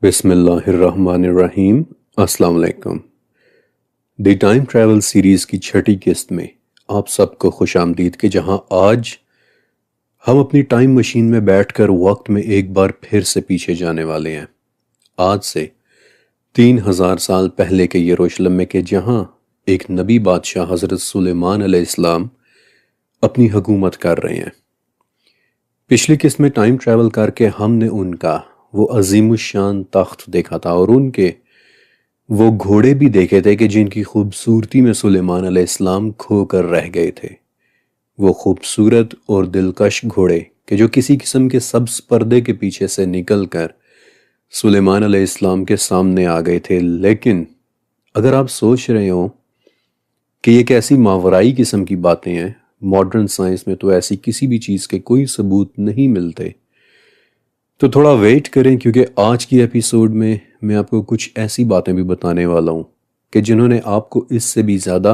بسم اللہ الرحمن الرحیم۔ السلام علیکم۔ دی ٹائم ٹریول سیریز کی چھٹی قسط میں آپ سب کو خوش آمدید کہ جہاں آج ہم اپنی ٹائم مشین میں بیٹھ کر وقت میں ایک بار پھر سے پیچھے جانے والے ہیں، آج سے 3000 سال پہلے کے یروشلم میں، کہ جہاں ایک نبی بادشاہ حضرت سلیمان علیہ السلام اپنی حکومت کر رہے ہیں۔ پچھلی قسط میں ٹائم ٹریول کر کے ہم نے ان کا وہ عظیم الشان تخت دیکھا تھا اور ان کے وہ گھوڑے بھی دیکھے تھے کہ جن کی خوبصورتی میں سلیمان علیہ السلام کھو کر رہ گئے تھے۔ وہ خوبصورت اور دلکش گھوڑے کہ جو کسی قسم کے سبز پردے کے پیچھے سے نکل کر سلیمان علیہ السلام کے سامنے آ گئے تھے۔ لیکن اگر آپ سوچ رہے ہوں کہ یہ کیسی ماورائی قسم کی باتیں ہیں، ماڈرن سائنس میں تو ایسی کسی بھی چیز کے کوئی ثبوت نہیں ملتے، تو تھوڑا ویٹ کریں، کیونکہ آج کی ایپیسوڈ میں آپ کو کچھ ایسی باتیں بھی بتانے والا ہوں کہ جنہوں نے آپ کو اس سے بھی زیادہ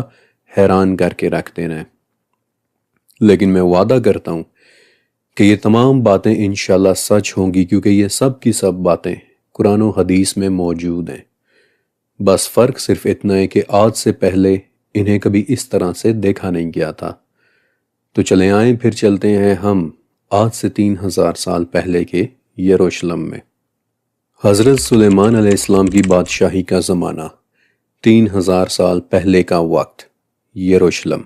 حیران کر کے رکھ دینا ہے۔ لیکن میں وعدہ کرتا ہوں کہ یہ تمام باتیں انشاءاللہ سچ ہوں گی، کیونکہ یہ سب کی سب باتیں قرآن و حدیث میں موجود ہیں۔ بس فرق صرف اتنا ہے کہ آج سے پہلے انہیں کبھی اس طرح سے دیکھا نہیں گیا تھا۔ تو چلیں آئیں پھر چلتے ہیں ہم آج سے 3000 سال پہلے کے یروشلم میں۔ حضرت سلیمان علیہ السلام کی بادشاہی کا زمانہ، 3000 سال پہلے کا وقت، یروشلم۔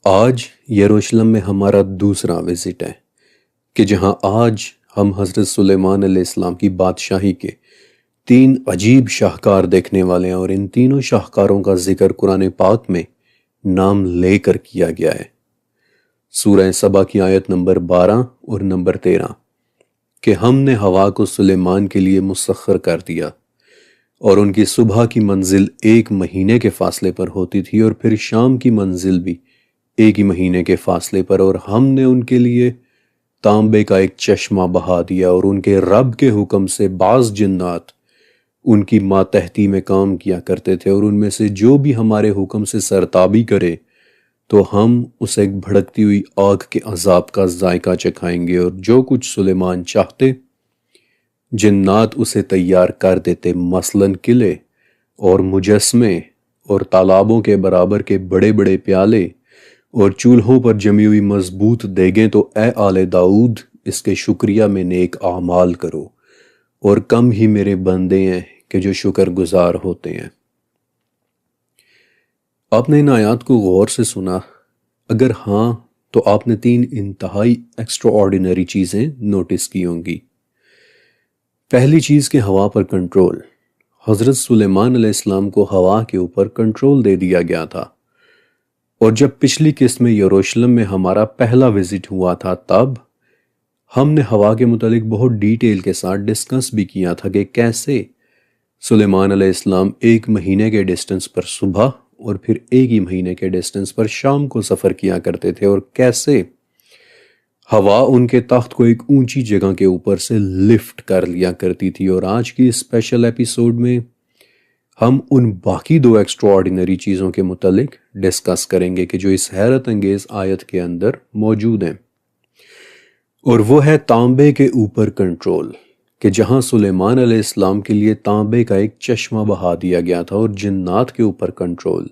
آج یروشلم میں ہمارا دوسرا وزٹ ہے کہ جہاں آج ہم حضرت سلیمان علیہ السلام کی بادشاہی کے 3 عجیب شاہکار دیکھنے والے ہیں، اور ان تینوں شاہکاروں کا ذکر قرآن پاک میں نام لے کر کیا گیا ہے۔ سورہ سبا کی آیت نمبر 12 اور نمبر 13 کہ ہم نے ہوا کو سلیمان کے لیے مسخر کر دیا، اور ان کی صبح کی منزل 1 مہینے کے فاصلے پر ہوتی تھی، اور پھر شام کی منزل بھی 1 ہی مہینے کے فاصلے پر، اور ہم نے ان کے لیے تانبے کا ایک چشمہ بہا دیا، اور ان کے رب کے حکم سے بعض جنات ان کی ماتحتی میں کام کیا کرتے تھے، اور ان میں سے جو بھی ہمارے حکم سے سرتابی کرے تو ہم اسے ایک بھڑکتی ہوئی آگ کے عذاب کا ذائقہ چکھائیں گے، اور جو کچھ سلیمان چاہتے جنات اسے تیار کر دیتے، مثلاً قلعے اور مجسمے اور تالابوں کے برابر کے بڑے بڑے پیالے اور چولہوں پر جمی ہوئی مضبوط دیگیں۔ تو اے آل داؤد، اس کے شکریہ میں نیک اعمال کرو، اور کم ہی میرے بندے ہیں کہ جو شکر گزار ہوتے ہیں۔ آپ نے ان آیات کو غور سے سنا؟ اگر ہاں تو آپ نے 3 انتہائی ایکسٹرا آرڈینری چیزیں نوٹس کی ہوں گی۔ پہلی چیز کہ ہوا پر کنٹرول۔ حضرت سلیمان علیہ السلام کو ہوا کے اوپر کنٹرول دے دیا گیا تھا، اور جب پچھلی قسط میں یروشلم میں ہمارا پہلا وزٹ ہوا تھا، تب ہم نے ہوا کے متعلق بہت ڈیٹیل کے ساتھ ڈسکس بھی کیا تھا کہ کیسے سلیمان علیہ السلام 1 مہینے کے ڈسٹنس پر صبح اور پھر 1 ہی مہینے کے ڈسٹنس پر شام کو سفر کیا کرتے تھے، اور کیسے ہوا ان کے تخت کو ایک اونچی جگہ کے اوپر سے لفٹ کر لیا کرتی تھی۔ اور آج کی اسپیشل ایپیسوڈ میں ہم ان باقی 2 ایکسٹرا آرڈینری چیزوں کے متعلق ڈسکس کریں گے کہ جو اس حیرت انگیز آیت کے اندر موجود ہیں، اور وہ ہے تانبے کے اوپر کنٹرول، کہ جہاں سلیمان علیہ السلام کے لیے تانبے کا ایک چشمہ بہا دیا گیا تھا، اور جنات کے اوپر کنٹرول،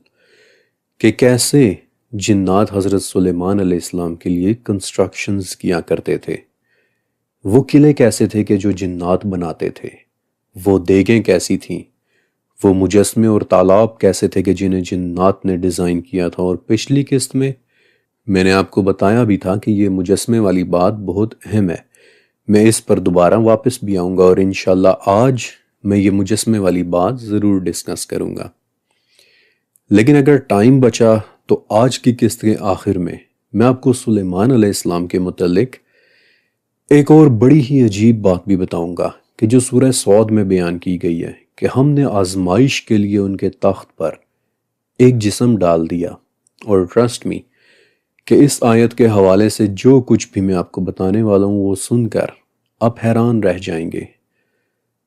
کہ کیسے جنات حضرت سلیمان علیہ السلام کے لیے کنسٹرکشنز کیا کرتے تھے، وہ قلعے کیسے تھے کہ جو جنات بناتے تھے، وہ دیگیں کیسی تھیں، وہ مجسمے اور تالاب کیسے تھے کہ جنہیں جنات نے ڈیزائن کیا تھا۔ اور پچھلی قسط میں نے آپ کو بتایا بھی تھا کہ یہ مجسمے والی بات بہت اہم ہے، میں اس پر دوبارہ واپس بھی آؤں گا، اور انشاءاللہ آج میں یہ مجسمے والی بات ضرور ڈسکس کروں گا۔ لیکن اگر ٹائم بچا تو آج کی قسط کے آخر میں آپ کو سلیمان علیہ السلام کے متعلق ایک اور بڑی ہی عجیب بات بھی بتاؤں گا کہ جو سورہ صاد میں بیان کی گئی ہے، کہ ہم نے آزمائش کے لیے ان کے تخت پر ایک جسم ڈال دیا۔ اور ٹرسٹ می کہ اس آیت کے حوالے سے جو کچھ بھی میں آپ کو بتانے والا ہوں وہ سن کر آپ حیران رہ جائیں گے۔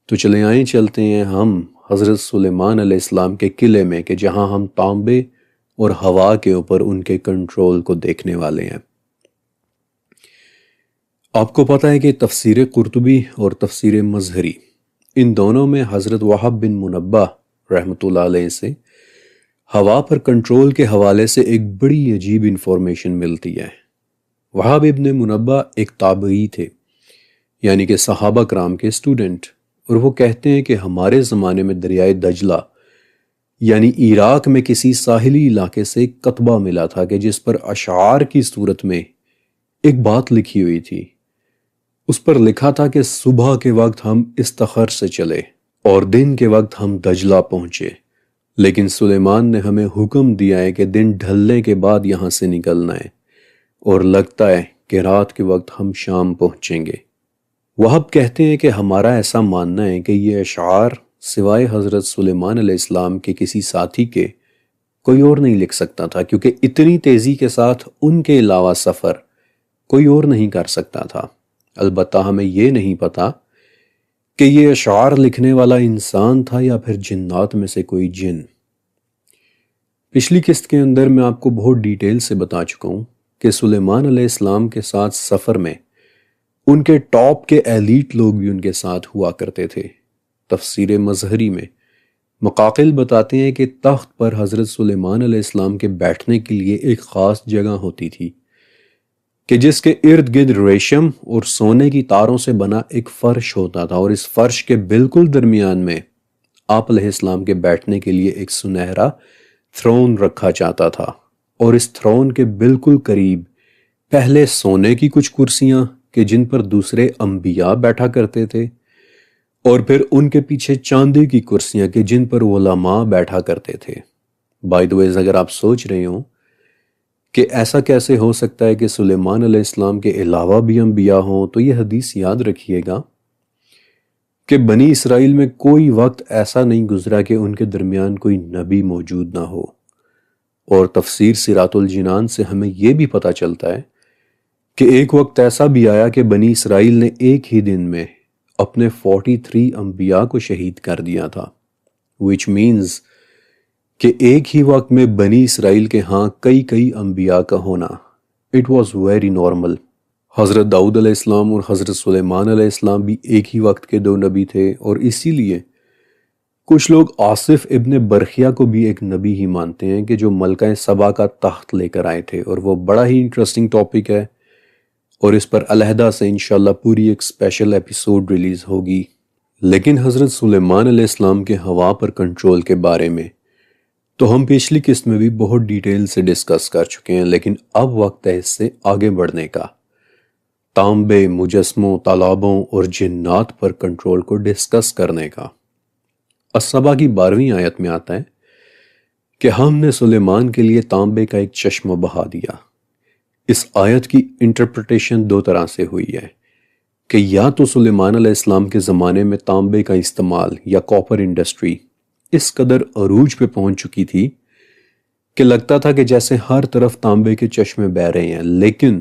تو چلیں آئیں چلتے ہیں ہم حضرت سلیمان علیہ السلام کے قلعے میں، کہ جہاں ہم تانبے اور ہوا کے اوپر ان کے کنٹرول کو دیکھنے والے ہیں۔ آپ کو پتہ ہے کہ تفسیر قرطبی اور تفسیر مظہری ان دونوں میں حضرت وہب بن منبہ رحمۃ اللہ علیہ سے ہوا پر کنٹرول کے حوالے سے ایک بڑی عجیب انفارمیشن ملتی ہے۔ وہب ابن منبہ ایک تابعی تھے، یعنی کہ صحابہ کرام کے اسٹوڈنٹ، اور وہ کہتے ہیں کہ ہمارے زمانے میں دریائے دجلہ یعنی عراق میں کسی ساحلی علاقے سے ایک کتبہ ملا تھا کہ جس پر اشعار کی صورت میں ایک بات لکھی ہوئی تھی۔ اس پر لکھا تھا کہ صبح کے وقت ہم استخر سے چلے اور دن کے وقت ہم دجلہ پہنچے، لیکن سلیمان نے ہمیں حکم دیا ہے کہ دن ڈھلنے کے بعد یہاں سے نکلنا ہے، اور لگتا ہے کہ رات کے وقت ہم شام پہنچیں گے۔ وہب کہتے ہیں کہ ہمارا ایسا ماننا ہے کہ یہ اشعار سوائے حضرت سلیمان علیہ السلام کے کسی ساتھی کے کوئی اور نہیں لکھ سکتا تھا، کیونکہ اتنی تیزی کے ساتھ ان کے علاوہ سفر کوئی اور نہیں کر سکتا تھا۔ البتہ ہمیں یہ نہیں پتا کہ یہ اشعار لکھنے والا انسان تھا یا پھر جنات میں سے کوئی جن۔ پچھلی قسط کے اندر میں آپ کو بہت ڈیٹیل سے بتا چکا ہوں کہ سلیمان علیہ السلام کے ساتھ سفر میں ان کے ٹاپ کے ایلیٹ لوگ بھی ان کے ساتھ ہوا کرتے تھے۔ تفسیر مظہری میں مقاقل بتاتے ہیں کہ تخت پر حضرت سلیمان علیہ السلام کے بیٹھنے کے لیے ایک خاص جگہ ہوتی تھی کہ جس کے ارد گرد ریشم اور سونے کی تاروں سے بنا ایک فرش ہوتا تھا، اور اس فرش کے بالکل درمیان میں آپ علیہ السلام کے بیٹھنے کے لیے ایک سنہرا تھرون رکھا جاتا تھا، اور اس تھرون کے بالکل قریب پہلے سونے کی کچھ کرسیاں کہ جن پر دوسرے انبیاء بیٹھا کرتے تھے، اور پھر ان کے پیچھے چاندی کی کرسیاں کہ جن پر علماء بیٹھا کرتے تھے۔ بائی دی وے، اگر آپ سوچ رہے ہوں کہ ایسا کیسے ہو سکتا ہے کہ سلیمان علیہ السلام کے علاوہ بھی انبیاء ہوں، تو یہ حدیث یاد رکھیے گا کہ بنی اسرائیل میں کوئی وقت ایسا نہیں گزرا کہ ان کے درمیان کوئی نبی موجود نہ ہو۔ اور تفسیر سیرات الجنان سے ہمیں یہ بھی پتہ چلتا ہے کہ ایک وقت ایسا بھی آیا کہ بنی اسرائیل نے ایک ہی دن میں اپنے 43 انبیاء کو شہید کر دیا تھا، which means کہ ایک ہی وقت میں بنی اسرائیل کے ہاں کئی انبیاء کا ہونا it was very normal۔ حضرت داؤد علیہ السلام اور حضرت سلیمان علیہ السلام بھی ایک ہی وقت کے دو نبی تھے، اور اسی لیے کچھ لوگ آصف ابن برخیہ کو بھی ایک نبی ہی مانتے ہیں کہ جو ملکہ سبا کا تخت لے کر آئے تھے، اور وہ بڑا ہی انٹرسٹنگ ٹاپک ہے، اور اس پر علیحدہ سے انشاءاللہ پوری ایک اسپیشل ایپیسوڈ ریلیز ہوگی۔ لیکن حضرت سلیمان علیہ السلام کے ہوا پر کنٹرول کے بارے میں تو ہم پچھلی قسط میں بھی بہت ڈیٹیل سے ڈسکس کر چکے ہیں، لیکن اب وقت ہے اس سے آگے بڑھنے کا، تانبے، مجسموں، تالابوں اور جنات پر کنٹرول کو ڈسکس کرنے کا۔ السبا کی 12ویں آیت میں آتا ہے کہ ہم نے سلیمان کے لیے تانبے کا ایک چشمہ بہا دیا۔ اس آیت کی انٹرپریٹیشن دو طرح سے ہوئی ہے کہ یا تو سلیمان علیہ السلام کے زمانے میں تانبے کا استعمال یا کاپر انڈسٹری اس قدر عروج پہ پہنچ چکی تھی کہ لگتا تھا کہ جیسے ہر طرف تانبے کے چشمے بہہ رہے ہیں، لیکن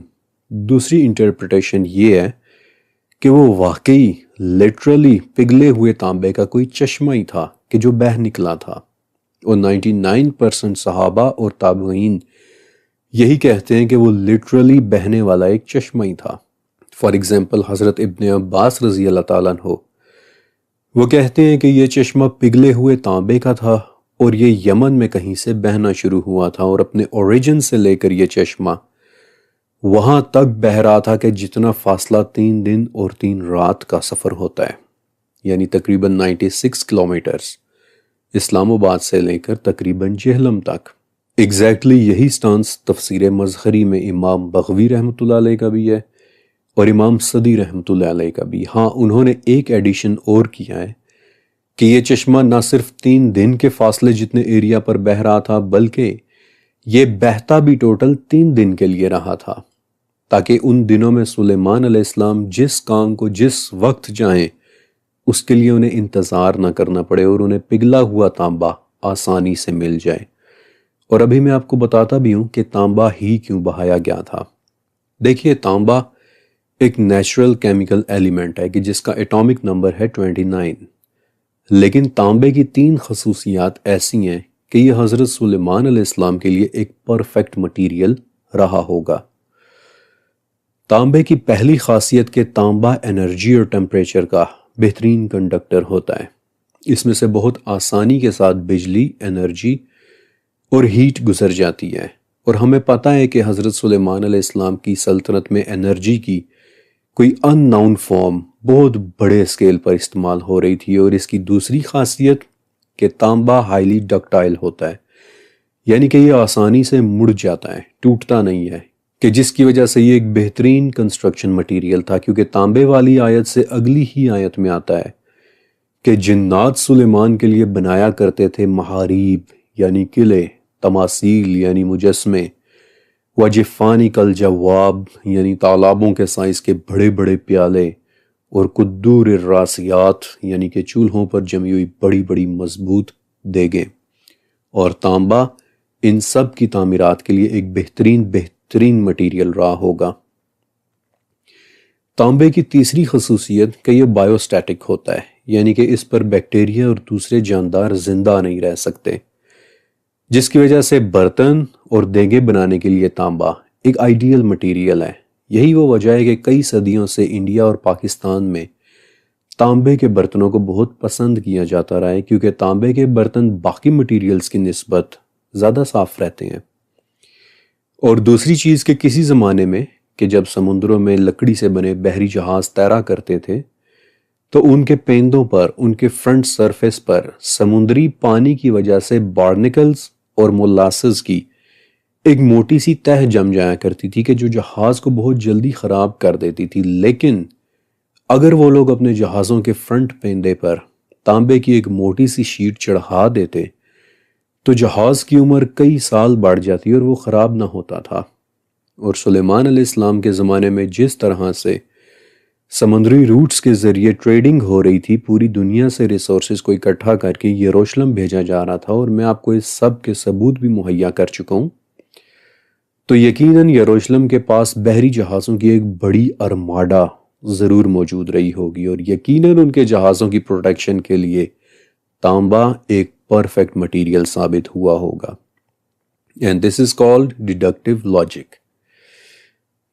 دوسری انٹرپریٹیشن یہ ہے کہ وہ واقعی لٹرلی پگھلے ہوئے تانبے کا کوئی چشمہ ہی تھا کہ جو بہہ نکلا تھا، اور 99% صحابہ اور تابعین یہی کہتے ہیں کہ وہ لٹرلی بہنے والا ایک چشمہ ہی تھا۔ فار ایگزامپل حضرت ابن عباس رضی اللہ تعالیٰ عنہ وہ کہتے ہیں کہ یہ چشمہ پگھلے ہوئے تانبے کا تھا، اور یہ یمن میں کہیں سے بہنا شروع ہوا تھا، اور اپنے اوریجن سے لے کر یہ چشمہ وہاں تک بہہ رہا تھا کہ جتنا فاصلہ 3 دن اور 3 رات کا سفر ہوتا ہے، یعنی تقریباً 96 کلومیٹرز، اسلام آباد سے لے کر تقریباً جہلم تک۔ ایگزیکٹلی یہی سٹانس تفسیر مظہری میں امام بغوی رحمۃ اللہ علیہ کا بھی ہے، اور امام صدی رحمۃ اللہ علیہ کا بھی۔ ہاں، انہوں نے ایک ایڈیشن اور کیا ہے کہ یہ چشمہ نہ صرف 3 دن کے فاصلے جتنے ایریا پر بہہ رہا تھا، بلکہ یہ بہتا بھی ٹوٹل 3 دن کے لیے رہا تھا، تاکہ ان دنوں میں سلیمان علیہ السلام جس کام کو جس وقت چاہیں اس کے لیے انہیں انتظار نہ کرنا پڑے، اور انہیں پگھلا ہوا تانبا آسانی سے مل جائے۔ اور ابھی میں آپ کو بتاتا بھی ہوں کہ تانبا ہی کیوں بہایا گیا تھا۔ دیکھیے، تانبا ایک نیچرل کیمیکل ایلیمنٹ ہے کہ جس کا ایٹامک نمبر ہے 29، لیکن تانبے کی 3 خصوصیات ایسی ہیں کہ یہ حضرت سلیمان علیہ السلام کے لیے ایک پرفیکٹ مٹیریل رہا ہوگا۔ تانبے کی پہلی خاصیت کہ تانبا انرجی اور ٹیمپریچر کا بہترین کنڈکٹر ہوتا ہے۔ اس میں سے بہت آسانی کے ساتھ بجلی، انرجی اور ہیٹ گزر جاتی ہے، اور ہمیں پتہ ہے کہ حضرت سلیمان علیہ السلام کی سلطنت میں انرجی کی کوئی ان ناؤن فارم بہت بڑے اسکیل پر استعمال ہو رہی تھی۔ اور اس کی دوسری خاصیت کہ تانبا ہائیلی ڈکٹائل ہوتا ہے، یعنی کہ یہ آسانی سے مڑ جاتا ہے، ٹوٹتا نہیں ہے، کہ جس کی وجہ سے یہ ایک بہترین کنسٹرکشن مٹیریل تھا، کیونکہ تانبے والی آیت سے اگلی ہی آیت میں آتا ہے کہ جنات سلیمان کے لیے بنایا کرتے تھے محاریب یعنی قلعے، تماثیل یعنی مجسمے، وجفانی کل جواب یعنی تالابوں کے سائز کے بڑے بڑے پیالے، اور قدور الراسیات یعنی کہ چولہوں پر جمی ہوئی بڑی بڑی مضبوط دیگیں۔ اور تانبا ان سب کی تعمیرات کے لیے ایک بہترین مٹیریل رہا ہوگا۔ تانبے کی تیسری خصوصیت کہ یہ بائیو سٹیٹک ہوتا ہے، یعنی کہ اس پر بیکٹیریا اور دوسرے جاندار زندہ نہیں رہ سکتے، جس کی وجہ سے برتن اور دیگیں بنانے کے لیے تانبا ایک آئیڈیل مٹیریل ہے۔ یہی وہ وجہ ہے کہ کئی صدیوں سے انڈیا اور پاکستان میں تانبے کے برتنوں کو بہت پسند کیا جاتا رہا ہے، کیونکہ تانبے کے برتن باقی مٹیریلز کی نسبت زیادہ صاف رہتے ہیں۔ اور دوسری چیز کہ کسی زمانے میں کہ جب سمندروں میں لکڑی سے بنے بحری جہاز تیرا کرتے تھے تو ان کے پیندوں پر، ان کے فرنٹ سرفیس پر سمندری پانی کی وجہ سے بارنیکلز اور مولاسز کی ایک موٹی سی تہ جم جایا کرتی تھی کہ جو جہاز کو بہت جلدی خراب کر دیتی تھی۔ لیکن اگر وہ لوگ اپنے جہازوں کے فرنٹ پیندے پر تانبے کی ایک موٹی سی شیٹ چڑھا دیتے تو جہاز کی عمر کئی سال بڑھ جاتی اور وہ خراب نہ ہوتا تھا۔ اور سلیمان علیہ السلام کے زمانے میں جس طرح سے سمندری روٹس کے ذریعے ٹریڈنگ ہو رہی تھی، پوری دنیا سے ریسورسز کو اکٹھا کر کے یروشلم بھیجا جا رہا تھا، اور میں آپ کو اس سب کے ثبوت بھی مہیا کر چکا ہوں، تو یقیناً یروشلم کے پاس بحری جہازوں کی ایک بڑی ارماڈا ضرور موجود رہی ہوگی، اور یقیناً ان کے جہازوں کی پروٹیکشن کے لیے تانبا ایک پرفیکٹ مٹیریل ثابت ہوا ہوگا۔ And this is called deductive logic.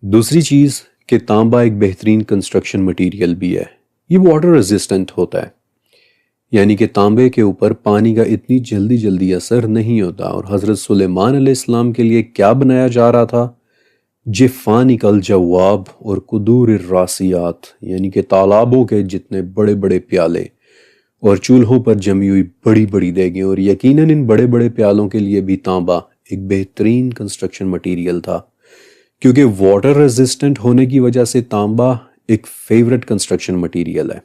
دوسری چیز کہ تانبا ایک بہترین کنسٹرکشن مٹیریل بھی ہے، یہ واٹر ریزسٹنٹ ہوتا ہے، یعنی کہ تانبے کے اوپر پانی کا اتنی جلدی اثر نہیں ہوتا۔ اور حضرت سلیمان علیہ السلام کے لیے کیا بنایا جا رہا تھا؟ جفانی کل جواب اور قدور الراسیات، یعنی کہ تالابوں کے جتنے بڑے بڑے پیالے اور چولہوں پر جمی ہوئی بڑی بڑی دیگیں۔ اور یقیناً ان بڑے بڑے پیالوں کے لیے بھی تانبا ایک بہترین کنسٹرکشن مٹیریل تھا، کیونکہ واٹر ریزسٹنٹ ہونے کی وجہ سے تانبا ایک فیورٹ کنسٹرکشن مٹیریل ہے۔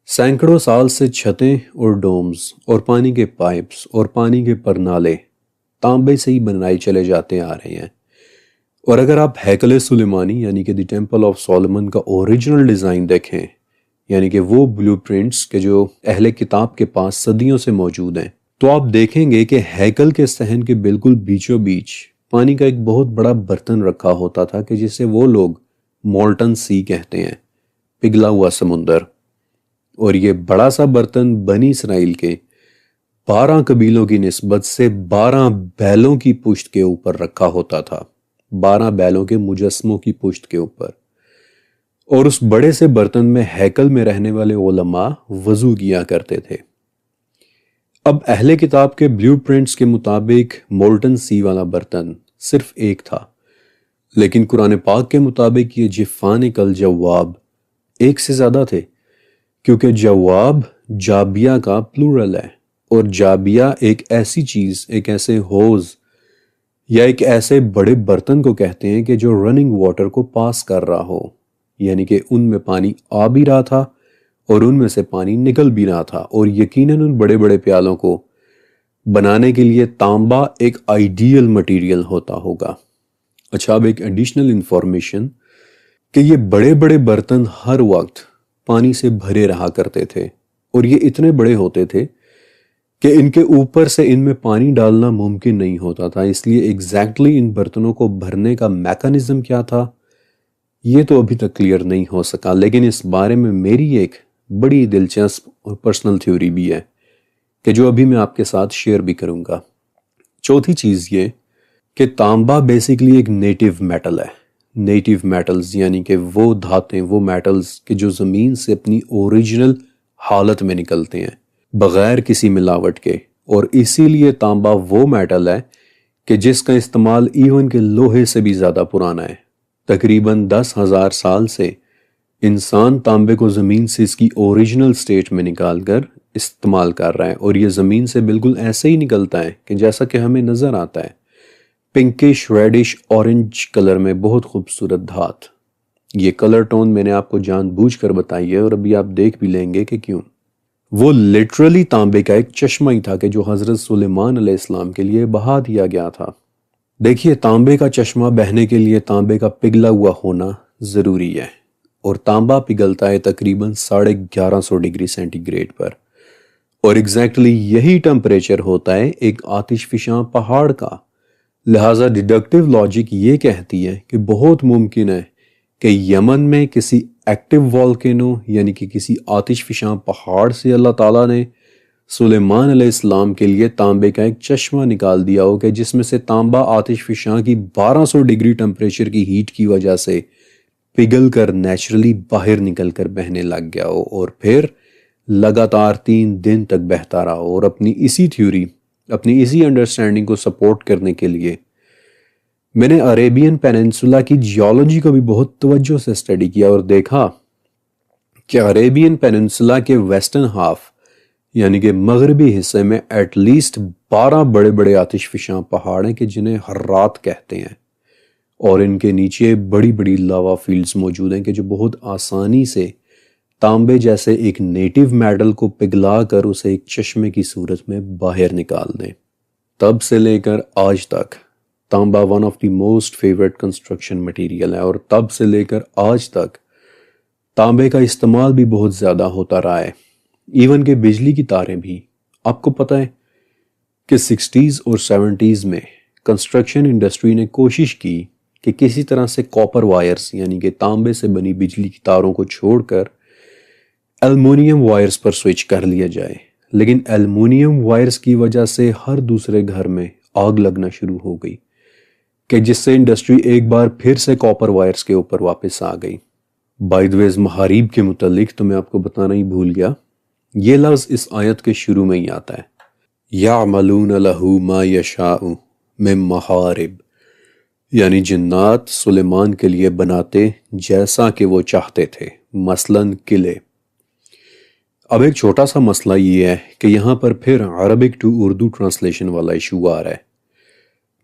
سینکڑوں سال سے چھتیں اور ڈومز اور پانی کے پائپس اور پانی کے پرنالے تانبے سے ہی بنائے چلے جاتے آ رہے ہیں۔ اور اگر آپ ہیکل سلیمانی یعنی کہ دی ٹیمپل آف سولومن کا اوریجنل ڈیزائن دیکھیں، یعنی کہ وہ بلو پرنٹس کے جو اہل کتاب کے پاس صدیوں سے موجود ہیں، تو آپ دیکھیں گے کہ ہیکل کے صحن کے بالکل بیچوں بیچ پانی کا ایک بہت بڑا برتن رکھا ہوتا تھا کہ جسے وہ لوگ مولٹن سی کہتے ہیں، پگھلا ہوا سمندر۔ اور یہ بڑا سا برتن بنی اسرائیل کے 12 قبیلوں کی نسبت سے 12 بیلوں کی پشت کے اوپر رکھا ہوتا تھا، 12 بیلوں کے مجسموں کی پشت کے اوپر۔ اور اس بڑے سے برتن میں ہیکل میں رہنے والے علماء وضو کیا کرتے تھے۔ اب اہل کتاب کے بلیو پرنٹس کے مطابق مولٹن سی والا برتن صرف ایک تھا، لیکن قرآن پاک کے مطابق یہ جفان کل جواب ایک سے زیادہ تھے، کیونکہ جواب جابیہ کا پلورل ہے، اور جابیہ ایک ایسی چیز، ایک ایسے ہوز یا ایک ایسے بڑے برتن کو کہتے ہیں کہ جو رننگ واٹر کو پاس کر رہا ہو، یعنی کہ ان میں پانی آ بھی رہا تھا اور ان میں سے پانی نکل بھی رہا تھا۔ اور یقیناً ان بڑے بڑے پیالوں کو بنانے کے لیے تانبا ایک آئیڈیل مٹیریل ہوتا ہوگا۔ اچھا، اب ایک ایڈیشنل انفارمیشن کہ یہ بڑے بڑے برتن ہر وقت پانی سے بھرے رہا کرتے تھے، اور یہ اتنے بڑے ہوتے تھے کہ ان کے اوپر سے ان میں پانی ڈالنا ممکن نہیں ہوتا تھا۔ اس لیے ایگزیکٹلی ان برتنوں کو بھرنے کا میکانزم کیا تھا یہ تو ابھی تک کلیئر نہیں ہو سکا، لیکن اس بارے میں میری ایک بڑی دلچسپ اور پرسنل تھیوری بھی ہے کہ جو ابھی میں آپ کے ساتھ شیئر بھی کروں گا۔ چوتھی چیز یہ کہ تانبا بیسیکلی ایک نیٹو میٹل ہے، نیٹیو میٹلز یعنی کہ وہ دھاتیں، وہ میٹلز کہ جو زمین سے اپنی اوریجنل حالت میں نکلتے ہیں بغیر کسی ملاوٹ کے، اور اسی لیے تانبا وہ میٹل ہے کہ جس کا استعمال ایون کے لوہے سے بھی زیادہ پرانا ہے۔ تقریباً 10,000 سال سے انسان تانبے کو زمین سے اس کی اوریجنل سٹیٹ میں نکال کر استعمال کر رہا ہے، اور یہ زمین سے بالکل ایسے ہی نکلتا ہے کہ جیسا کہ ہمیں نظر آتا ہے، پنکش ریڈش اورنج کلر میں، بہت خوبصورت دھات۔ یہ کلر ٹون میں نے آپ کو جان بوجھ کر بتائی ہے، اور ابھی آپ دیکھ بھی لیں گے کہ کیوں۔ وہ لٹرلی تانبے کا ایک چشمہ ہی تھا کہ جو حضرت سلیمان علیہ السلام کے لیے بہا دیا گیا تھا۔ دیکھیے، تانبے کا چشمہ بہنے کے لیے تانبے کا پگھلا ہوا ہونا ضروری ہے، اور تانبا پگھلتا ہے تقریباً 1150 ڈگری سینٹی گریڈ پر، اور ایگزیکٹلی یہی ٹمپریچر ہوتا ہے ایک آتش فشاں پہاڑ کا۔ لہٰذا ڈیڈکٹیو لاجک یہ کہتی ہے کہ بہت ممکن ہے کہ یمن میں کسی ایکٹیو والکینو یعنی کہ کسی آتش فشاں پہاڑ سے اللہ تعالیٰ نے سلیمان علیہ السلام کے لیے تانبے کا ایک چشمہ نکال دیا ہو کہ جس میں سے تانبا آتش فشاں کی 1200 ڈگری ٹمپریچر کی ہیٹ کی وجہ سے پگھل کر نیچرلی باہر نکل کر بہنے لگ گیا ہو، اور پھر لگاتار 3 دن تک بہتا رہا ہو۔ اور اپنی اسی تھیوری، اپنی اسی انڈرسٹینڈنگ کو سپورٹ کرنے کے لیے میں نے عربین پیننسولا کی جیولوجی کو بھی بہت توجہ سے اسٹڈی کیا، اور دیکھا کہ عربین پیننسولا کے ویسٹرن ہاف یعنی کہ مغربی حصے میں ایٹ لیسٹ 12 بڑے بڑے آتش فشاں پہاڑ ہیں کہ جنہیں حرات کہتے ہیں، اور ان کے نیچے بڑی بڑی لاوا فیلڈز موجود ہیں کہ جو بہت آسانی سے تانبے جیسے ایک نیٹیو میٹل کو پگھلا کر اسے ایک چشمے کی صورت میں باہر نکال دیں۔ تب سے لے کر آج تک تانبا one of the most favourite construction material ہے، اور تب سے لے کر آج تک تانبے کا استعمال بھی بہت زیادہ ہوتا رہا ہے، ایون کہ بجلی کی تاریں بھی۔ آپ کو پتہ ہے کہ 60s اور 70s میں کنسٹرکشن انڈسٹری نے کوشش کی کہ کسی طرح سے کاپر وائرز یعنی کہ تانبے سے بنی بجلی کی تاروں کو چھوڑ کر ایلومینیم وائرز پر سوئچ کر لیا جائے، لیکن ایلومینیم وائرز کی وجہ سے ہر دوسرے گھر میں آگ لگنا شروع ہو گئی، کہ جس سے انڈسٹری ایک بار پھر سے کاپر وائرز کے اوپر واپس آ گئی۔ بائی دی ویز محاریب کے متعلق تو میں آپ کو بتانا ہی بھول گیا، یہ لفظ اس آیت کے شروع میں ہی آتا ہے، یعملون لہ ما یشاء من محارب، یعنی جنات سلیمان کے لیے بناتے جیسا کہ وہ چاہتے تھے، مثلاً قلعے۔ اب ایک چھوٹا سا مسئلہ یہ ہے کہ یہاں پر پھر عربک ٹو اردو ٹرانسلیشن والا ایشو آ رہا ہے۔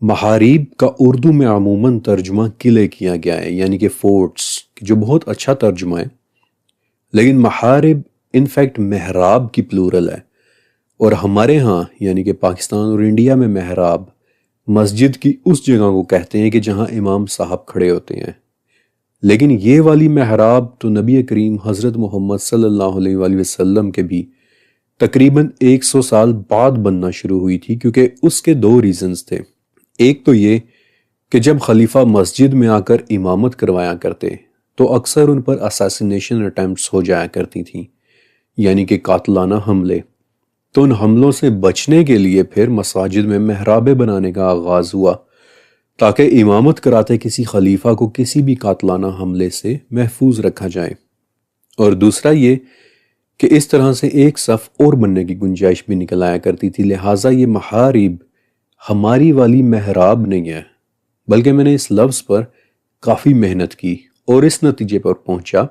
محاریب کا اردو میں عموماً ترجمہ قلعے کیا گیا ہے، یعنی کہ فورٹس، جو بہت اچھا ترجمہ ہے، لیکن محارب انفیکٹ محراب کی پلورل ہے، اور ہمارے ہاں یعنی کہ پاکستان اور انڈیا میں محراب مسجد کی اس جگہ کو کہتے ہیں کہ جہاں امام صاحب کھڑے ہوتے ہیں، لیکن یہ والی محراب تو نبی کریم حضرت محمد صلی اللہ علیہ وآلہ وسلم کے بھی تقریباً 100 سال بعد بننا شروع ہوئی تھی، کیونکہ اس کے 2 ریزنز تھے۔ ایک تو یہ کہ جب خلیفہ مسجد میں آ کر امامت کروایا کرتے تو اکثر ان پر اساسینیشن اٹیمپٹس ہو جایا کرتی تھیں، یعنی کہ قاتلانہ حملے، تو ان حملوں سے بچنے کے لیے پھر مساجد میں محرابیں بنانے کا آغاز ہوا تاکہ امامت کراتے کسی خلیفہ کو کسی بھی قاتلانہ حملے سے محفوظ رکھا جائے، اور دوسرا یہ کہ اس طرح سے ایک صف اور بننے کی گنجائش بھی نکل آیا کرتی تھی۔ لہٰذا یہ محارب ہماری والی محراب نہیں ہے، بلکہ میں نے اس لفظ پر کافی محنت کی اور اس نتیجے پر پہنچا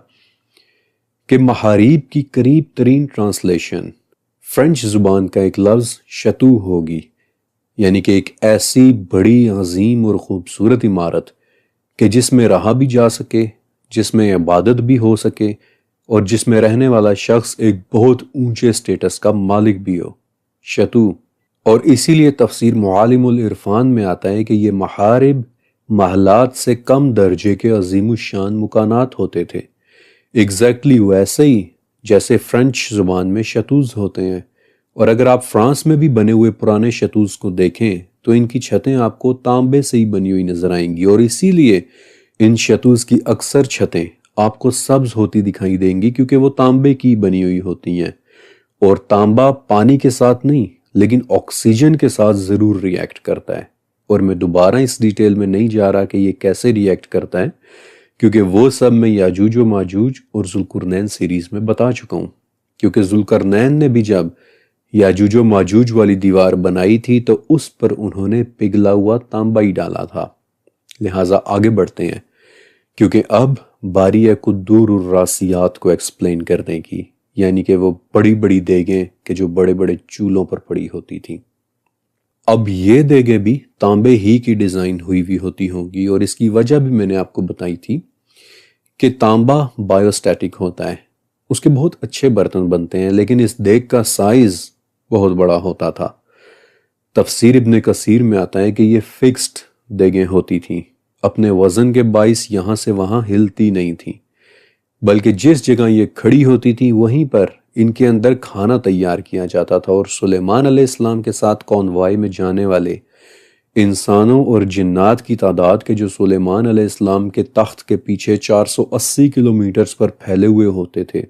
کہ محاریب کی قریب ترین ٹرانسلیشن فرینچ زبان کا ایک لفظ شتو ہوگی، یعنی کہ ایک ایسی بڑی عظیم اور خوبصورت عمارت کہ جس میں رہا بھی جا سکے، جس میں عبادت بھی ہو سکے، اور جس میں رہنے والا شخص ایک بہت اونچے سٹیٹس کا مالک بھی ہو، شتو۔ اور اسی لیے تفسیر معالم العرفان میں آتا ہے کہ یہ محارب محلات سے کم درجے کے عظیم الشان مکانات ہوتے تھے، ایگزیکٹلی ویسے ہی جیسے فرینچ زبان میں شتوز ہوتے ہیں۔ اور اگر آپ فرانس میں بھی بنے ہوئے پرانے شتوز کو دیکھیں تو ان کی چھتیں آپ کو تانبے سے ہی بنی ہوئی نظر آئیں گی، اور اسی لیے ان شتوز کی اکثر چھتیں آپ کو سبز ہوتی دکھائی دیں گی کیونکہ وہ تانبے کی بنی ہوئی ہوتی ہیں، اور تانبا پانی کے ساتھ نہیں لیکن آکسیجن کے ساتھ ضرور ری ایکٹ کرتا ہے۔ اور میں دوبارہ اس ڈیٹیل میں نہیں جا رہا کہ یہ کیسے ریئیکٹ کرتا ہے، کیونکہ وہ سب میں یاجوج و ماجوج اور ذوالقرنین سیریز میں بتا چکا ہوں۔ کیونکہ ذوالقرنین نے بھی جب یاجوج و ماجوج والی دیوار بنائی تھی تو اس پر انہوں نے پگھلا ہوا تانبا ہی ڈالا تھا۔ لہٰذا آگے بڑھتے ہیں، کیونکہ اب باری ہے قدور الراسیات کو ایکسپلین کرنے کی، یعنی کہ وہ بڑی بڑی دیگیں کہ جو بڑے بڑے چولہوں پر پڑی ہوتی تھیں۔ اب یہ دیگیں بھی تانبے ہی کی ڈیزائن ہوئی ہوتی ہوں گی، اور اس کی وجہ بھی میں نے آپ کو بتائی تھی کہ تانبا بائیوسٹیٹک ہوتا ہے، اس کے بہت اچھے برتن بنتے ہیں، لیکن اس دیگ کا سائز بہت بڑا ہوتا تھا۔ تفسیر ابن کثیر میں آتا ہے کہ یہ فکسڈ دیگیں ہوتی تھیں، اپنے وزن کے باعث یہاں سے وہاں ہلتی نہیں تھیں، بلکہ جس جگہ یہ کھڑی ہوتی تھیں وہیں پر ان کے اندر کھانا تیار کیا جاتا تھا۔ اور سلیمان علیہ السلام کے ساتھ کانوائے میں جانے والے انسانوں اور جنات کی تعداد کے جو سلیمان علیہ السلام کے تخت کے پیچھے 480 کلومیٹرز پر پھیلے ہوئے ہوتے تھے،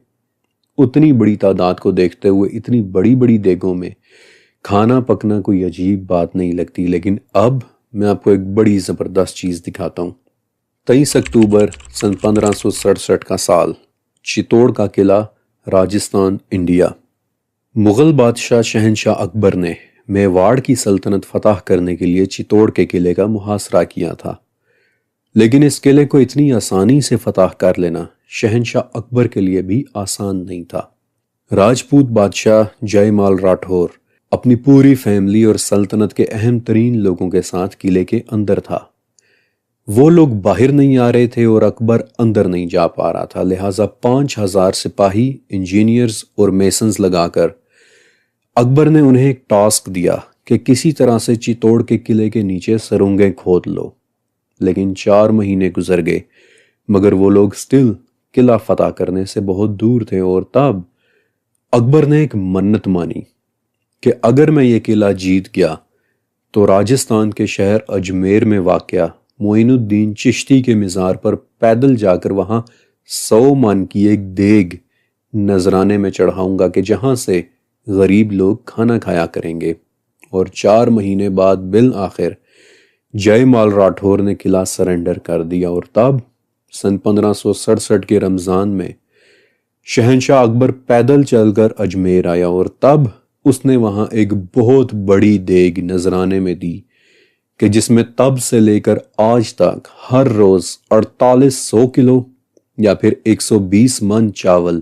اتنی بڑی تعداد کو دیکھتے ہوئے اتنی بڑی بڑی دیگوں میں کھانا پکنا کوئی عجیب بات نہیں لگتی۔ لیکن اب میں آپ کو ایک بڑی زبردست چیز دکھاتا ہوں۔ 23 اکتوبر سن 1567 کا سال، چتوڑ کا قلعہ، راجستھان، انڈیا۔ مغل بادشاہ شہنشاہ اکبر نے میواڑ کی سلطنت فتح کرنے کے لیے چتوڑ کے قلعے کا محاصرہ کیا تھا، لیکن اس قلعے کو اتنی آسانی سے فتح کر لینا شہنشاہ اکبر کے لیے بھی آسان نہیں تھا۔ راجپوت بادشاہ جے مال راٹھور اپنی پوری فیملی اور سلطنت کے اہم ترین لوگوں کے ساتھ قلعے کے اندر تھا۔ وہ لوگ باہر نہیں آ رہے تھے اور اکبر اندر نہیں جا پا رہا تھا، لہٰذا 5000 سپاہی، انجینئرز اور میسنز لگا کر اکبر نے انہیں ایک ٹاسک دیا کہ کسی طرح سے چتوڑ کے قلعے کے نیچے سرنگیں کھود لو۔ لیکن 4 مہینے گزر گئے مگر وہ لوگ سٹل قلعہ فتح کرنے سے بہت دور تھے، اور تب اکبر نے ایک منت مانی کہ اگر میں یہ قلعہ جیت گیا تو راجستھان کے شہر اجمیر میں واقع معین الدین چشتی کے مزار پر پیدل جا کر وہاں 100 من کی ایک دیگ نذرانے میں چڑھاؤں گا کہ جہاں سے غریب لوگ کھانا کھایا کریں گے۔ اور 4 مہینے بعد بالآخر جے مال راٹھور نے قلعہ سرنڈر کر دیا، اور تب سن 1567 کے رمضان میں شہنشاہ اکبر پیدل چل کر اجمیر آیا، اور تب اس نے وہاں ایک بہت بڑی دیگ نذرانے میں دی کہ جس میں تب سے لے کر آج تک ہر روز 4800 کلو یا پھر 120 من چاول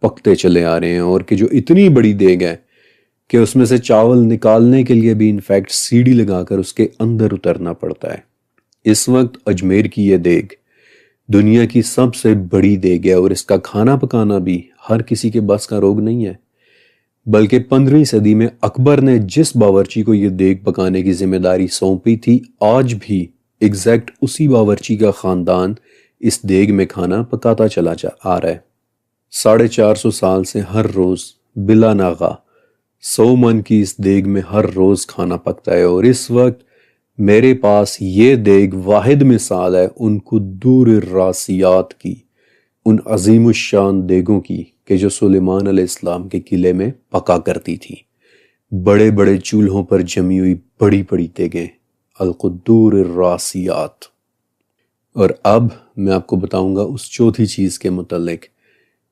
پکتے چلے آ رہے ہیں، اور کہ جو اتنی بڑی دیگ ہے کہ اس میں سے چاول نکالنے کے لیے بھی انفیکٹ سیڑھی لگا کر اس کے اندر اترنا پڑتا ہے۔ اس وقت اجمیر کی یہ دیگ دنیا کی سب سے بڑی دیگ ہے، اور اس کا کھانا پکانا بھی ہر کسی کے بس کا روگ نہیں ہے، بلکہ 15ویں صدی میں اکبر نے جس باورچی کو یہ دیگ پکانے کی ذمہ داری سونپی تھی، آج بھی ایگزیکٹ اسی باورچی کا خاندان اس دیگ میں کھانا پکاتا چلا آ رہا ہے۔ 450 سال سے ہر روز بلا ناغہ 100 من کی اس دیگ میں ہر روز کھانا پکتا ہے، اور اس وقت میرے پاس یہ دیگ واحد مثال ہے ان قدور الراسیات کی، ان عظیم الشان دیگوں کی کہ جو سلیمان علیہ السلام کے قلعے میں پکا کرتی تھی۔ بڑے بڑے چولہوں پر جمی ہوئی بڑی بڑی دیگیں، القدور الراسیات۔ اور اب میں آپ کو بتاؤں گا اس چوتھی چیز کے متعلق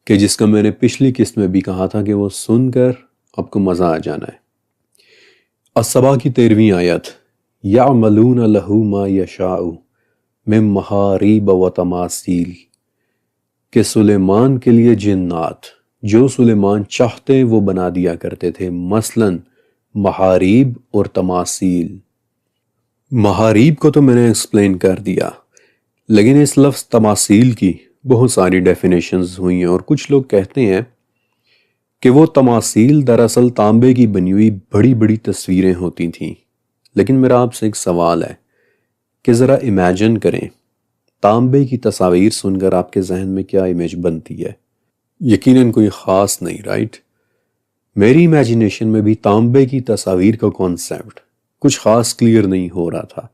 کہ جس کا میں نے پچھلی قسط میں بھی کہا تھا کہ وہ سن کر آپ کو مزہ آ جانا ہے۔ السبا کی 13ویں آیت، یعملون لہ ما یشاء من محاریب و تماثیل، کہ سلیمان کے لیے جنات جو سلیمان چاہتے وہ بنا دیا کرتے تھے، مثلاً محاریب اور تماثیل۔ محاریب کو تو میں نے ایکسپلین کر دیا، لیکن اس لفظ تماثیل کی بہت ساری ڈیفینیشنز ہوئی ہیں، اور کچھ لوگ کہتے ہیں کہ وہ تماثیل دراصل تانبے کی بنی ہوئی بڑی بڑی تصویریں ہوتی تھیں۔ لیکن میرا آپ سے ایک سوال ہے کہ ذرا امیجن کریں، تانبے کی تصاویر سن کر آپ کے ذہن میں کیا امیج بنتی ہے؟ یقیناً کوئی خاص نہیں، رائٹ؟ میری امیجنیشن میں بھی تانبے کی تصاویر کا کانسیپٹ کچھ خاص کلیئر نہیں ہو رہا تھا،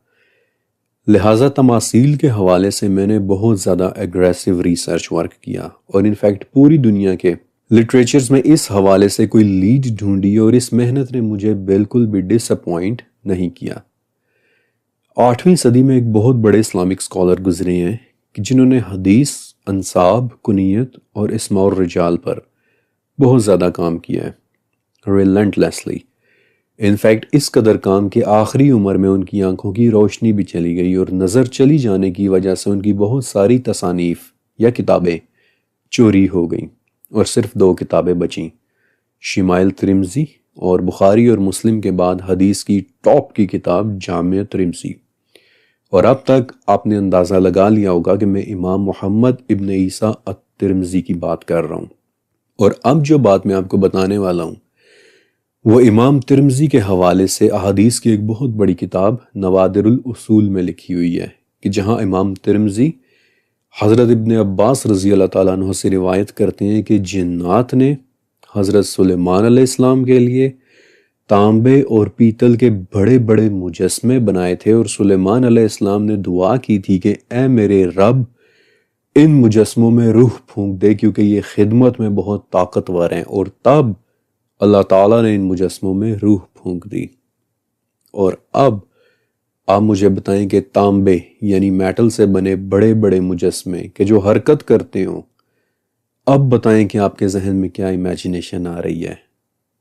لہٰذا تماثیل کے حوالے سے میں نے بہت زیادہ ایگریسو ریسرچ ورک کیا، اور انفیکٹ پوری دنیا کے لٹریچرز میں اس حوالے سے کوئی لیڈ ڈھونڈی، اور اس محنت نے مجھے بالکل بھی ڈس اپوائنٹ نہیں کیا۔ 8ویں صدی میں ایک بہت بڑے اسلامک اسکالر گزرے ہیں کہ جنہوں نے حدیث، انساب، کنیت اور اسماء الرجال پر بہت زیادہ کام کیا ہے، ریلنٹلیسلی۔ انفیکٹ اس قدر کام کہ آخری عمر میں ان کی آنکھوں کی روشنی بھی چلی گئی اور نظر چلی جانے کی وجہ سے ان کی بہت ساری تصانیف یا کتابیں چوری ہو گئیں اور صرف 2 کتابیں بچیں، شمائل ترمذی اور بخاری اور مسلم کے بعد حدیث کی ٹاپ کی کتاب جامع ترمذی۔ اور اب تک آپ نے اندازہ لگا لیا ہوگا کہ میں امام محمد ابن عیسیٰ الترمذی کی بات کر رہا ہوں، اور اب جو بات میں آپ کو بتانے والا ہوں وہ امام ترمذی کے حوالے سے احادیث کی ایک بہت بڑی کتاب نوادر الاصول میں لکھی ہوئی ہے، کہ جہاں امام ترمذی حضرت ابن عباس رضی اللہ تعالیٰ عنہ سے روایت کرتے ہیں کہ جنات نے حضرت سلیمان علیہ السلام کے لیے تانبے اور پیتل کے بڑے بڑے مجسمے بنائے تھے، اور سلیمان علیہ السلام نے دعا کی تھی کہ اے میرے رب ان مجسموں میں روح پھونک دے کیونکہ یہ خدمت میں بہت طاقتور ہیں، اور تب اللہ تعالیٰ نے ان مجسموں میں روح پھونک دی۔ اور اب آپ مجھے بتائیں کہ تانبے یعنی میٹل سے بنے بڑے بڑے مجسمے کہ جو حرکت کرتے ہوں، اب بتائیں کہ آپ کے ذہن میں کیا امیجنیشن آ رہی ہے؟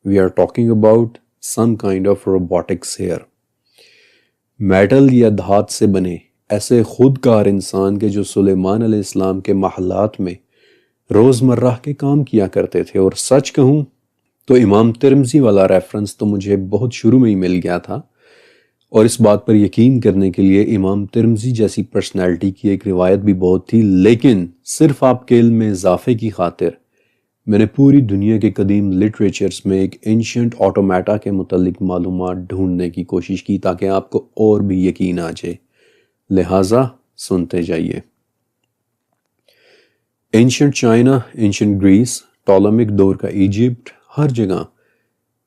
We are talking about some kind of robotics here۔ Metal یا دھات سے بنے ایسے خود کار انسان کے جو سلیمان علیہ السلام کے محلات میں روزمرہ کے کام کیا کرتے تھے۔ اور سچ کہوں تو امام ترمذی والا ریفرنس تو مجھے بہت شروع میں ہی مل گیا تھا، اور اس بات پر یقین کرنے کے لیے امام ترمذی جیسی پرسنالٹی کی ایک روایت بھی بہت تھی، لیکن صرف آپ کے علم میں اضافے کی خاطر میں نے پوری دنیا کے قدیم لٹریچرز میں ایک اینشنٹ آٹومیٹا کے متعلق معلومات ڈھونڈنے کی کوشش کی تاکہ آپ کو اور بھی یقین آ جائے، لہٰذا سنتے جائیے۔ اینشنٹ چائنا، اینشنٹ گریس، ٹولمک دور کا ایجپٹ، ہر جگہ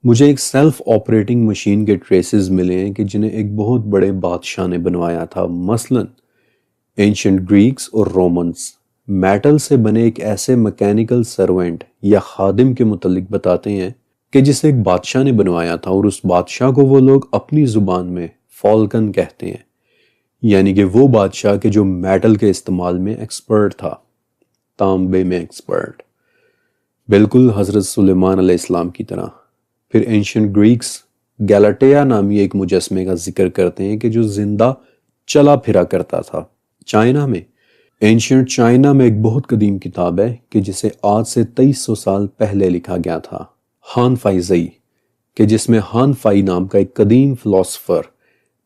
مجھے ایک سیلف آپریٹنگ مشین کے ٹریسز ملے ہیں کہ جنہیں ایک بہت بڑے بادشاہ نے بنوایا تھا۔ مثلا اینشنٹ گریکس اور رومنز میٹل سے بنے ایک ایسے میکینیکل سرونٹ یا خادم کے متعلق بتاتے ہیں کہ جسے ایک بادشاہ نے بنوایا تھا، اور اس بادشاہ کو وہ لوگ اپنی زبان میں فالکن کہتے ہیں، یعنی کہ وہ بادشاہ کے جو میٹل کے استعمال میں ایکسپرٹ تھا، تانبے میں ایکسپرٹ، بالکل حضرت سلیمان علیہ السلام کی طرح۔ پھر اینشنٹ گریکس گیلاٹیا نامی ایک مجسمے کا ذکر کرتے ہیں کہ جو زندہ چلا پھرا کرتا تھا۔ چائنا میں اینشنٹ چائنا میں ایک بہت قدیم کتاب ہے کہ جسے آج سے 2300 سال پہلے لکھا گیا تھا، ہان فائی زئی، کہ جس میں ہان فائی نام کا ایک قدیم فلاسفر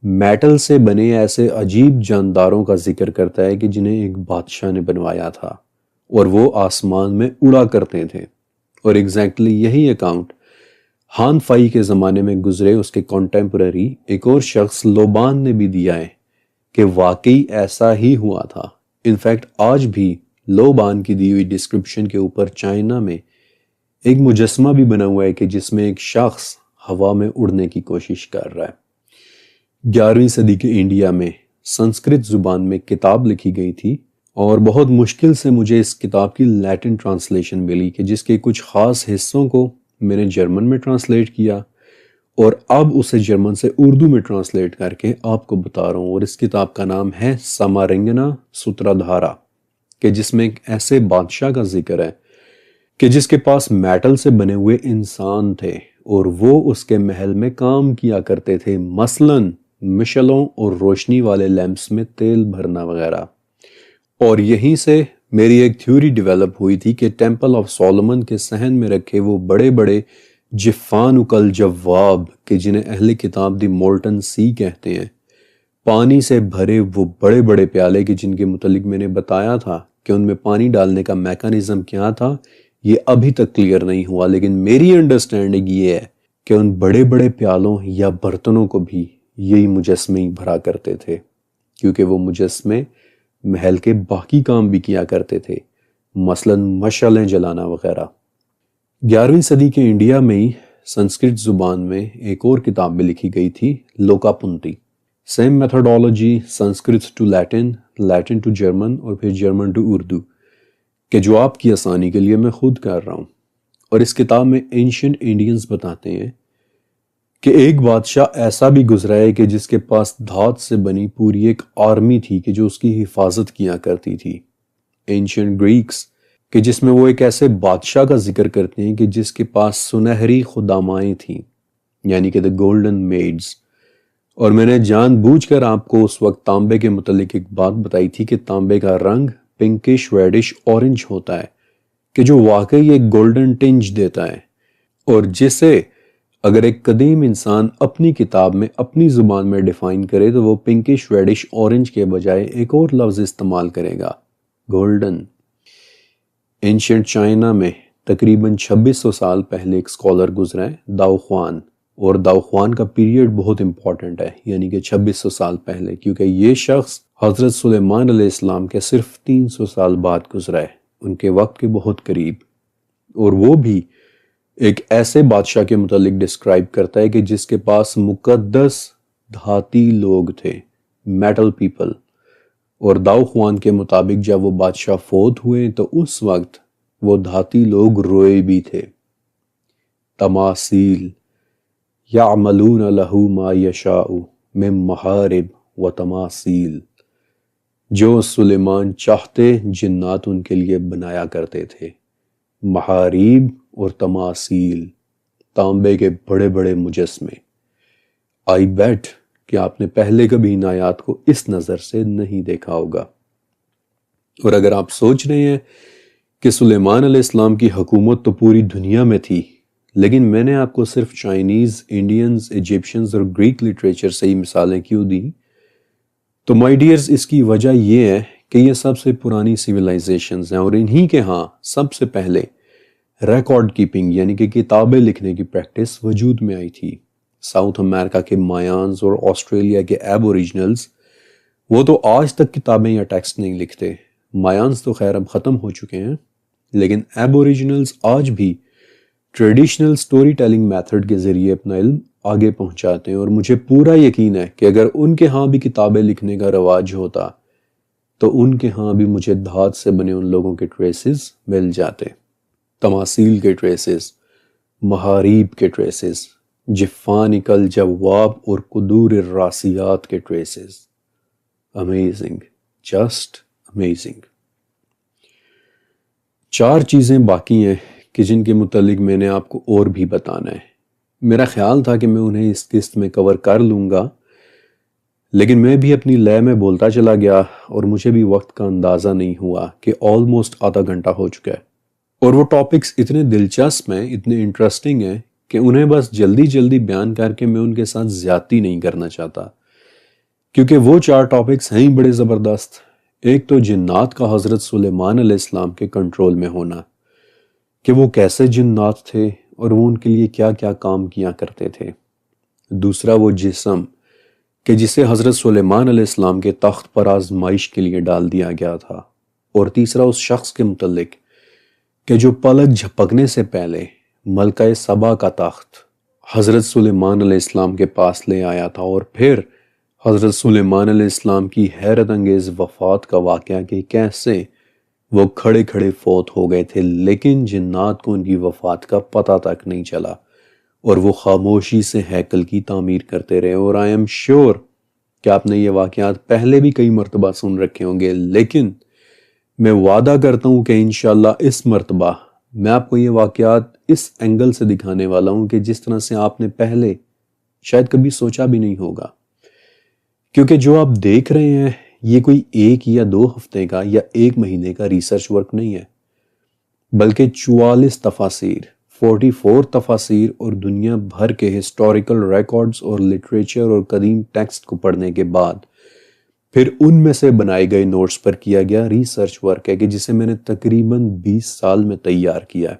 میٹل سے بنے ایسے عجیب جانداروں کا ذکر کرتا ہے کہ جنہیں ایک بادشاہ نے بنوایا تھا اور وہ آسمان میں اڑا کرتے تھے۔ اور ایگزیکٹلی یہی اکاؤنٹ ہان فائی کے زمانے میں گزرے اس کے کانٹیمپرری ایک اور شخص لوبان نے بھی دیا ہے کہ واقعی ایسا ہی ہوا تھا۔ انفیکٹ آج بھی لوبان کی دی ہوئی ڈسکرپشن کے اوپر چائنا میں ایک مجسمہ بھی بنا ہوا ہے کہ جس میں ایک شخص ہوا میں اڑنے کی کوشش کر رہا ہے۔ 11ویں صدی کے انڈیا میں سنسکرت زبان میں کتاب لکھی گئی تھی، اور بہت مشکل سے مجھے اس کتاب کی لیٹن ٹرانسلیشن ملی کہ جس کے کچھ خاص حصوں کو میں نے جرمن میں ٹرانسلیٹ کیا، اور اب اسے جرمن سے اردو میں ٹرانسلیٹ کر کے آپ کو بتا رہا ہوں۔ اور اس کتاب کا نام ہے سامارنگنا سترادھارا، کہ جس میں ایک ایسے بادشاہ کا ذکر ہے کہ جس کے پاس میٹل سے بنے ہوئے انسان تھے اور وہ اس کے محل میں کام کیا کرتے تھے، مثلاً مشلوں اور روشنی والے لیمپس میں تیل بھرنا وغیرہ۔ اور یہیں سے میری ایک تھیوری ڈیولپ ہوئی تھی کہ ٹیمپل آف سولومن کے صحن میں رکھے وہ بڑے بڑے جفان اکل جواب کہ جنہیں اہل کتاب دی مولٹن سی کہتے ہیں، پانی سے بھرے وہ بڑے بڑے پیالے کہ جن کے متعلق میں نے بتایا تھا کہ ان میں پانی ڈالنے کا میکانزم کیا تھا، یہ ابھی تک کلیئر نہیں ہوا، لیکن میری انڈرسٹینڈنگ یہ ہے کہ ان بڑے بڑے پیالوں یا برتنوں کو بھی یہی مجسمے ہی بھرا کرتے تھے، کیونکہ وہ مجسمے محل کے باقی کام بھی کیا کرتے تھے، مثلاً مشعلیں جلانا وغیرہ۔ 11ویں صدی کے انڈیا میں ہی سنسکرت زبان میں ایک اور کتاب بھی لکھی گئی تھی، لوکا پنتی، same methodology, Sanskrit to Latin, Latin to German, اور پھر جرمن ٹو اردو، کہ جو آپ کی آسانی کے لیے میں خود کر رہا ہوں۔ اور اس کتاب میں اینشنٹ انڈینز بتاتے ہیں کہ ایک بادشاہ ایسا بھی گزرا ہے کہ جس کے پاس دھات سے بنی پوری ایک آرمی تھی کہ جو اس کی حفاظت کیا کرتی تھی. اینشنٹ گریکس کہ جس میں وہ ایک ایسے بادشاہ کا ذکر کرتے ہیں کہ جس کے پاس سنہری خدامائیں تھیں، یعنی کہ the golden maids. اور میں نے جان بوجھ کر آپ کو اس وقت تانبے کے متعلق ایک بات بتائی تھی کہ تانبے کا رنگ پنکش ریڈش اورنج ہوتا ہے کہ جو واقعی ایک گولڈن ٹنج دیتا ہے، اور جسے اگر ایک قدیم انسان اپنی کتاب میں اپنی زبان میں ڈیفائن کرے تو وہ پنکش ریڈش اورنج کے بجائے ایک اور لفظ استعمال کرے گا، گولڈن. اینشنٹ چائنا میں تقریباً 2600 سال پہلے ایک اسکالر گزرا ہے، داؤ خوان. اور داؤ خوان کا پیریڈ بہت امپورٹنٹ ہے، یعنی کہ 2600 سال پہلے، کیونکہ یہ شخص حضرت سلیمان علیہ السلام کے صرف 300 سال بعد گزرا ہے، ان کے وقت کے بہت قریب. اور وہ بھی ایک ایسے بادشاہ کے متعلق ڈسکرائب کرتا ہے کہ جس کے پاس مقدس دھاتی لوگ تھے، میٹل پیپل. اور داؤ خوان کے مطابق جب وہ بادشاہ فوت ہوئے تو اس وقت وہ دھاتی لوگ روئے بھی تھے. تماثیل یعملون لہ ما یشاء من محارب و تماثیل، جو سلیمان چاہتے جنات ان کے لیے بنایا کرتے تھے. محاریب اور تماثیل، تانبے کے بڑے بڑے مجسمے. آئی بیٹ کہ آپ نے پہلے کبھی ان آیات کو اس نظر سے نہیں دیکھا ہوگا. اور اگر آپ سوچ رہے ہیں کہ سلیمان علیہ السلام کی حکومت تو پوری دنیا میں تھی، لیکن میں نے آپ کو صرف چائنیز، انڈینز، ایجپشنز اور گریک لٹریچر سے ہی مثالیں کیوں دیں، تو مائی ڈیئرز اس کی وجہ یہ ہے کہ یہ سب سے پرانی سیولائزیشنز ہیں، اور انہی کے ہاں سب سے پہلے ریکارڈ کیپنگ یعنی کہ کتابیں لکھنے کی پریکٹس وجود میں آئی تھی. ساؤتھ امریکہ کے مایانز اور آسٹریلیا کے ایبوریجنلز وہ تو آج تک کتابیں یا ٹیکسٹ نہیں لکھتے. مایانز تو خیر اب ختم ہو چکے ہیں، لیکن ایبوریجنلز آج بھی ٹریڈیشنل سٹوری ٹیلنگ میتھڈ کے ذریعے اپنا علم آگے پہنچاتے ہیں. اور مجھے پورا یقین ہے کہ اگر ان کے ہاں بھی کتابیں لکھنے کا رواج ہوتا تو ان کے ہاں بھی مجھے دھات سے بنے ان لوگوں کے ٹریسز مل جاتے. تماثیل کے ٹریسز، محاریب کے ٹریسز، جفانک الجواب اور قدور الراسیات کے ٹریسز. Amazing, just amazing. 4 چیزیں باقی ہیں کہ جن کے متعلق میں نے آپ کو اور بھی بتانا ہے. میرا خیال تھا کہ میں انہیں اس قسط میں کور کر لوں گا، لیکن میں بھی اپنی لے میں بولتا چلا گیا اور مجھے بھی وقت کا اندازہ نہیں ہوا کہ آلموسٹ آدھا گھنٹہ ہو چکا ہے. اور وہ ٹاپکس اتنے دلچسپ ہیں، اتنے انٹرسٹنگ ہیں کہ انہیں بس جلدی جلدی بیان کر کے میں ان کے ساتھ زیادتی نہیں کرنا چاہتا، کیونکہ وہ 4 ٹاپکس ہیں ہی بڑے زبردست. ایک تو جنات کا حضرت سلیمان علیہ السلام کے کنٹرول میں ہونا، کہ وہ کیسے جنات تھے اور وہ ان کے لیے کیا کیا کام کیا کرتے تھے. دوسرا وہ جسم کہ جسے حضرت سلیمان علیہ السلام کے تخت پر آزمائش کے لیے ڈال دیا گیا تھا. اور تیسرا اس شخص کے متعلق کہ جو پلک جھپکنے سے پہلے ملکہ سبا کا تخت حضرت سلیمان علیہ السلام کے پاس لے آیا تھا، اور پھر حضرت سلیمان علیہ السلام کی حیرت انگیز وفات کا واقعہ کہ کیسے وہ کھڑے کھڑے فوت ہو گئے تھے، لیکن جنات کو ان کی وفات کا پتہ تک نہیں چلا اور وہ خاموشی سے ہیکل کی تعمیر کرتے رہے. اور آئی ایم شیور کہ آپ نے یہ واقعات پہلے بھی کئی مرتبہ سن رکھے ہوں گے، لیکن میں وعدہ کرتا ہوں کہ انشاءاللہ اس مرتبہ میں آپ کو یہ واقعات اس اینگل سے دکھانے والا ہوں کہ جس طرح سے آپ نے پہلے شاید کبھی سوچا بھی نہیں ہوگا. کیونکہ جو آپ دیکھ رہے ہیں یہ کوئی 1 یا 2 ہفتے کا یا 1 مہینے کا ریسرچ ورک نہیں ہے، بلکہ 44 تفاسیر، 44 تفاسیر اور دنیا بھر کے ہسٹوریکل ریکارڈز اور لٹریچر اور قدیم ٹیکسٹ کو پڑھنے کے بعد پھر ان میں سے بنائے گئے نوٹس پر کیا گیا ریسرچ ورک ہے کہ جسے میں نے تقریباً 20 سال میں تیار کیا ہے.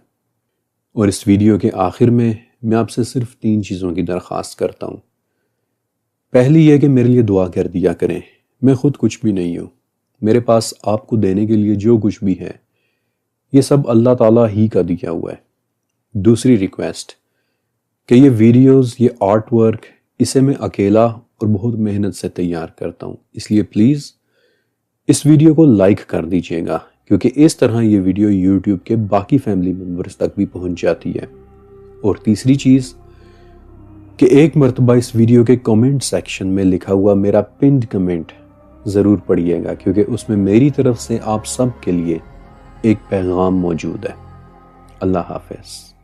اور اس ویڈیو کے آخر میں آپ سے صرف 3 چیزوں کی درخواست کرتا ہوں. پہلی یہ کہ میرے لیے دعا کر دیا کریں. میں خود کچھ بھی نہیں ہوں، میرے پاس آپ کو دینے کے لیے جو کچھ بھی ہے یہ سب اللہ تعالیٰ ہی کا دیا ہوا ہے. دوسری ریکویسٹ کہ یہ ویڈیوز، یہ آرٹ ورک، اسے میں اکیلا اور بہت محنت سے تیار کرتا ہوں، اس لیے پلیز اس ویڈیو کو لائک کر دیجیے گا، کیونکہ اس طرح یہ ویڈیو یوٹیوب کے باقی فیملی ممبرز تک بھی پہنچ جاتی ہے. اور تیسری چیز کہ ایک مرتبہ اس ویڈیو کے کمنٹ سیکشن میں لکھا ہوا میرا پنڈ کمنٹ ضرور پڑھیے گا، کیونکہ اس میں میری طرف سے آپ سب کے لیے ایک پیغام موجود ہے۔ اللہ حافظ۔